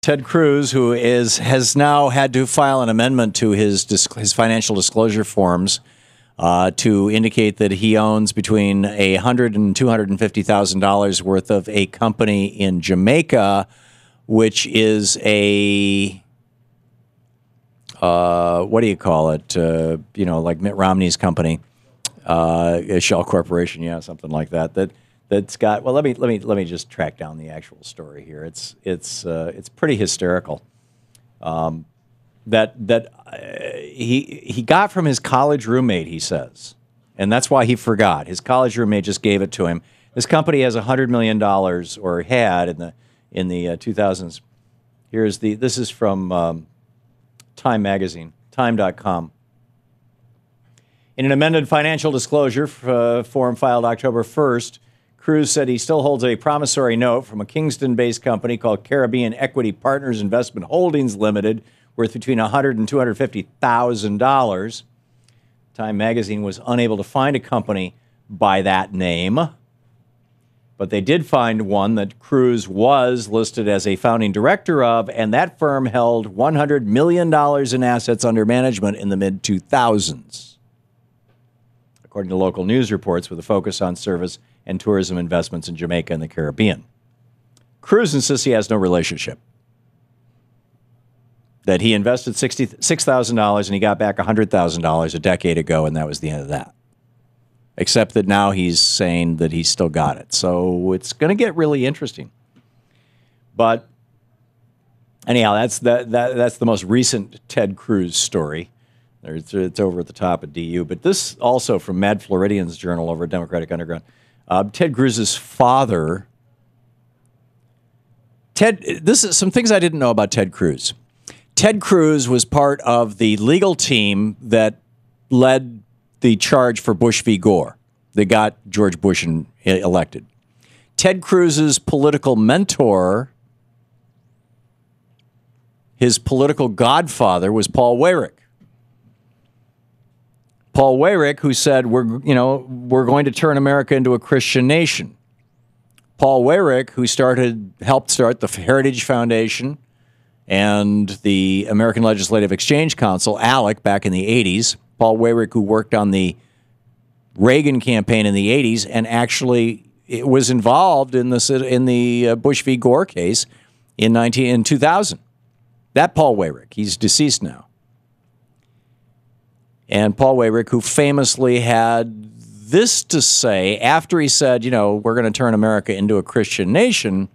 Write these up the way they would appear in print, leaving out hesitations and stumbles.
Ted Cruz, who has now had to file an amendment to his financial disclosure forms to indicate that he owns between $100,000 and $250,000 worth of a company in Jamaica, which is a what do you call it? Like Mitt Romney's company, a shell corporation, yeah, something like that. That's got. Well, let me just track down the actual story here. It's pretty hysterical. He got from his college roommate, he says, and that's why he forgot. His college roommate just gave it to him. This company has $100 million, or had in the 2000s. This is from Time magazine, time.com. In an amended financial disclosure form filed October 1st, Cruz said he still holds a promissory note from a Kingston-based company called Caribbean Equity Partners Investment Holdings Limited, worth between $100,000 and $250,000. Time magazine was unable to find a company by that name, but they did find one that Cruz was listed as a founding director of, and that firm held $100 million in assets under management in the mid-2000s, according to local news reports with a focus on service and tourism investments in Jamaica and the Caribbean. Cruz insists he has no relationship, that he invested $6,000 and he got back $100,000 a decade ago, and that was the end of that. Except that now he's saying that he's still got it. So it's going to get really interesting. But anyhow, that's the most recent Ted Cruz story. It's over at the top of DU. But this also from Mad Floridian's Journal over at Democratic Underground. Ted Cruz's father. This is some things I didn't know about Ted Cruz. Ted Cruz was part of the legal team that led the charge for Bush v. Gore that got George Bush elected. Ted Cruz's political mentor, his political godfather, was Paul Weyrich. Paul Weyrich, who said we're going to turn America into a Christian nation. Paul Weyrich, who helped start the Heritage Foundation and the American Legislative Exchange Council, ALEC, back in the 80s. Paul Weyrich, who worked on the Reagan campaign in the 80s and actually was involved in the Bush v. Gore case in 2000. That Paul Weyrich, he's deceased now. And Paul Weyrich, who famously had this to say after he said, we're going to turn America into a Christian nation,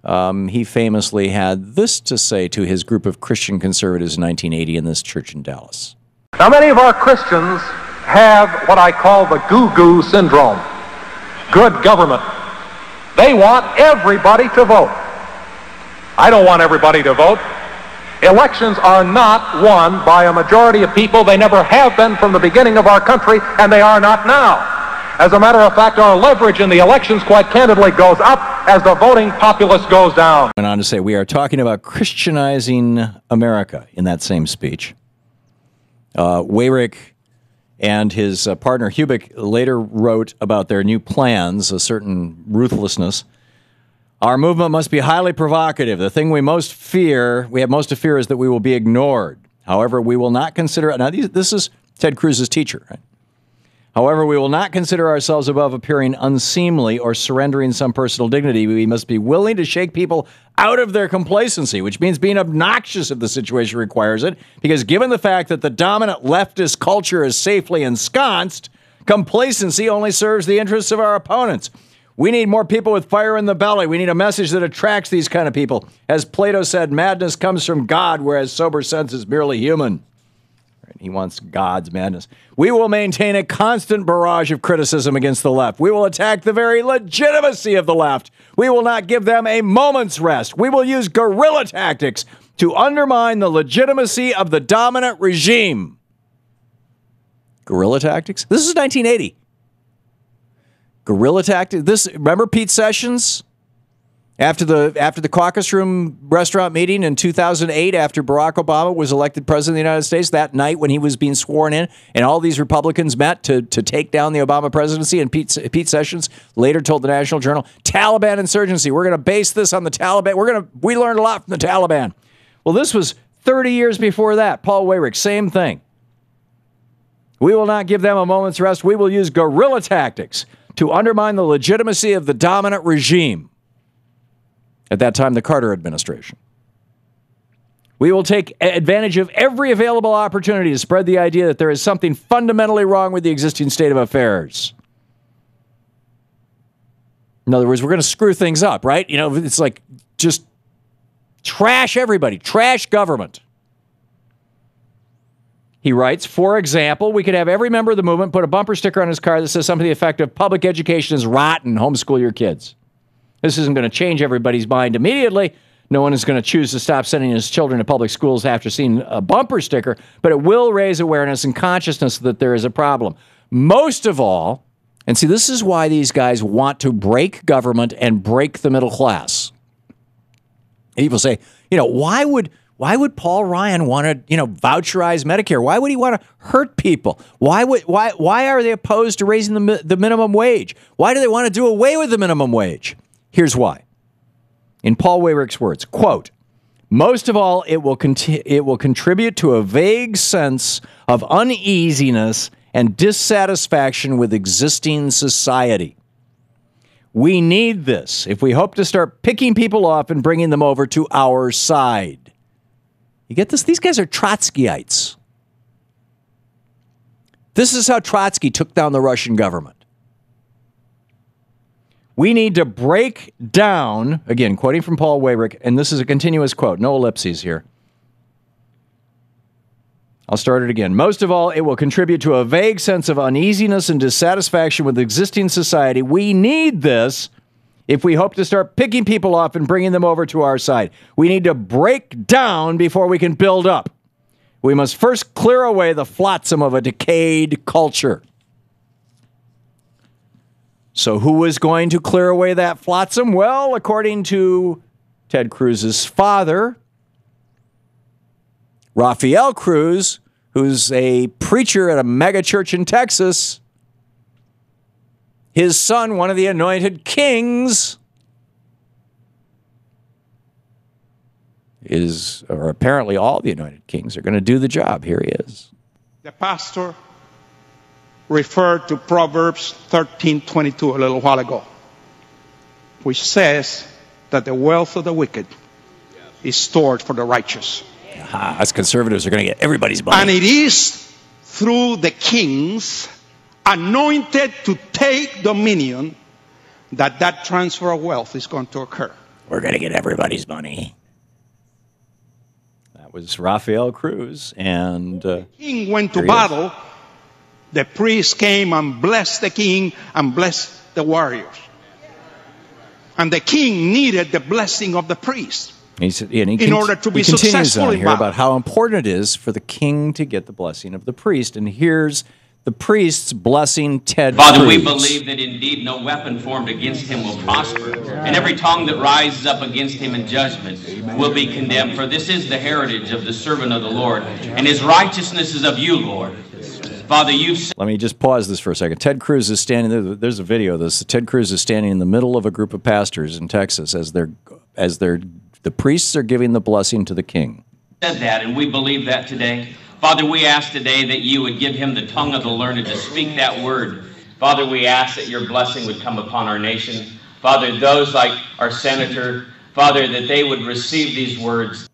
he famously had this to say to his group of Christian conservatives in 1980 in this church in Dallas. Now, many of our Christians have what I call the goo-goo syndrome. Good government. They want everybody to vote. I don't want everybody to vote. Elections are not won by a majority of people. They never have been from the beginning of our country, and they are not now. As a matter of fact, our leverage in the elections, quite candidly, goes up as the voting populace goes down. Went on to say, we are talking about Christianizing America in that same speech. Weyrich and his partner Hubick later wrote about their new plans, a certain ruthlessness. Our movement must be highly provocative. The thing we have most to fear is that we will be ignored. However, we will not consider, now this is Ted Cruz's teacher, right? However, we will not consider ourselves above appearing unseemly or surrendering some personal dignity. We must be willing to shake people out of their complacency, which means being obnoxious if the situation requires it, because given the fact that the dominant leftist culture is safely ensconced, complacency only serves the interests of our opponents. We need more people with fire in the belly. We need a message that attracts these kind of people. As Plato said, madness comes from God, whereas sober sense is merely human. He wants God's madness. We will maintain a constant barrage of criticism against the left. We will attack the very legitimacy of the left. We will not give them a moment's rest. We will use guerrilla tactics to undermine the legitimacy of the dominant regime. Guerrilla tactics? This is 1980. Guerrilla tactics. Remember Pete Sessions? After the caucus room restaurant meeting in 2008, after Barack Obama was elected president of the United States, that night when he was being sworn in, and all these Republicans met to take down the Obama presidency, and Pete Sessions later told the National Journal, Taliban insurgency, we're going to base this on the Taliban. We learned a lot from the Taliban. Well, this was 30 years before that. Paul Weyrich, same thing. We will not give them a moment's rest. We will use guerrilla tactics to undermine the legitimacy of the dominant regime. At that time, the Carter administration. We will take advantage of every available opportunity to spread the idea that there is something fundamentally wrong with the existing state of affairs. In other words, we're going to screw things up, right? You know, it's like just trash everybody, trash government. He writes, for example, we could have every member of the movement put a bumper sticker on his car that says something to the effect of public education is rotten, homeschool your kids. This isn't going to change everybody's mind immediately. No one is going to choose to stop sending his children to public schools after seeing a bumper sticker, but it will raise awareness and consciousness that there is a problem. Most of all, and see, this is why these guys want to break government and break the middle class. People say, you know, why would Paul Ryan want to, you know, voucherize Medicare? Why would he want to hurt people? Why are they opposed to raising the minimum wage? Why do they want to do away with the minimum wage? Here's why. In Paul Weyrich's words, quote, most of all, it will contribute to a vague sense of uneasiness and dissatisfaction with existing society. We need this if we hope to start picking people off and bringing them over to our side. You get this? These guys are Trotskyites. This is how Trotsky took down the Russian government. We need to break down, again, quoting from Paul Weyrich, and this is a continuous quote, no ellipses here. I'll start it again. Most of all, it will contribute to a vague sense of uneasiness and dissatisfaction with existing society. We need this if we hope to start picking people off and bringing them over to our side. We need to break down before we can build up. We must first clear away the flotsam of a decayed culture. So who is going to clear away that flotsam? Well, according to Ted Cruz's father, Rafael Cruz, who's a preacher at a mega church in Texas, his son, one of the anointed kings, or apparently all the anointed kings are going to do the job. Here he is. The pastor referred to Proverbs 13:22 a little while ago, which says that the wealth of the wicked is stored for the righteous. Us conservatives are going to get everybody's money. And it is through the kings anointed to take dominion that transfer of wealth is going to occur. We're going to get everybody's money. That was Rafael Cruz. And the king went to battle. The priest came and blessed the king and blessed the warriors. And the king needed the blessing of the priest in order to be successful in battle. About how important it is for the king to get the blessing of the priest. And here's the priest's blessing Ted Cruz. Father, we believe that indeed no weapon formed against him will prosper, and every tongue that rises up against him in judgment will be condemned. For this is the heritage of the servant of the Lord, and his righteousness is of you, Lord. Father, let me just pause this for a second. Ted Cruz is standing there. There's a video of this. Ted Cruz is standing in the middle of a group of pastors in Texas as the priests are giving the blessing to the king. Said that, and we believe that today. Father, we ask today that you would give him the tongue of the learned to speak that word. Father, we ask that your blessing would come upon our nation. Father, those like our senator, Father, that they would receive these words.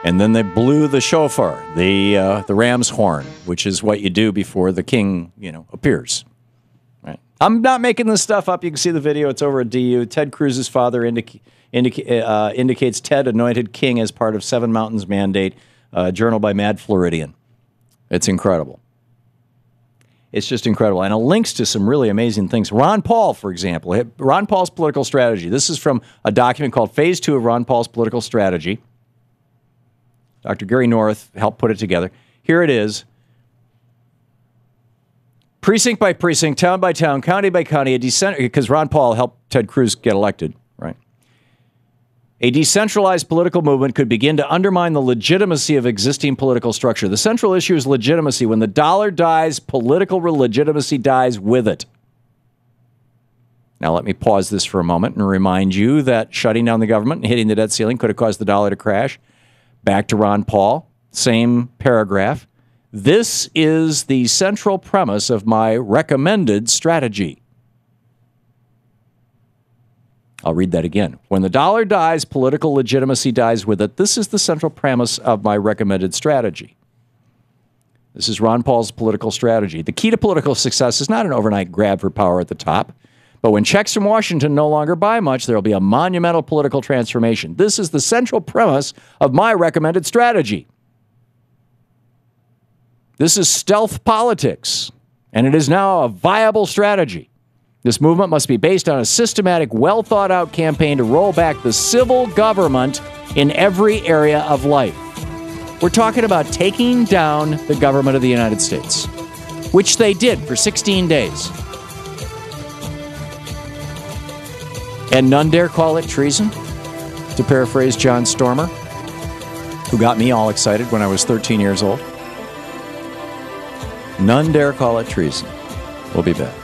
And then they blew the shofar, the ram's horn, which is what you do before the king, appears. Right? I'm not making this stuff up. You can see the video. It's over at DU. Ted Cruz's father indicates Ted anointed king as part of Seven Mountains Mandate, journal by Mad Floridian. It's incredible. It's just incredible. And it links to some really amazing things. Ron Paul, for example. Ron Paul's political strategy. This is from a document called Phase 2 of Ron Paul's political strategy. Dr. Gary North helped put it together. Here it is. precinct by precinct, town by town, county by county, because Ron Paul helped Ted Cruz get elected, right? A decentralized political movement could begin to undermine the legitimacy of existing political structure. The central issue is legitimacy. When the dollar dies, political legitimacy dies with it. Now, let me pause this for a moment and remind you that shutting down the government and hitting the debt ceiling could have caused the dollar to crash. Back to Ron Paul, same paragraph. This is the central premise of my recommended strategy. I'll read that again. When the dollar dies, political legitimacy dies with it. This is the central premise of my recommended strategy. This is Ron Paul's political strategy. The key to political success is not an overnight grab for power at the top, but when checks from Washington no longer buy much, there will be a monumental political transformation. This is the central premise of my recommended strategy. This is stealth politics, and it is now a viable strategy. This movement must be based on a systematic, well-thought-out campaign to roll back the civil government in every area of life. We're talking about taking down the government of the United States, which they did for 16 days. And none dare call it treason, to paraphrase John Stormer, who got me all excited when I was 13 years old. None dare call it treason. We'll be back.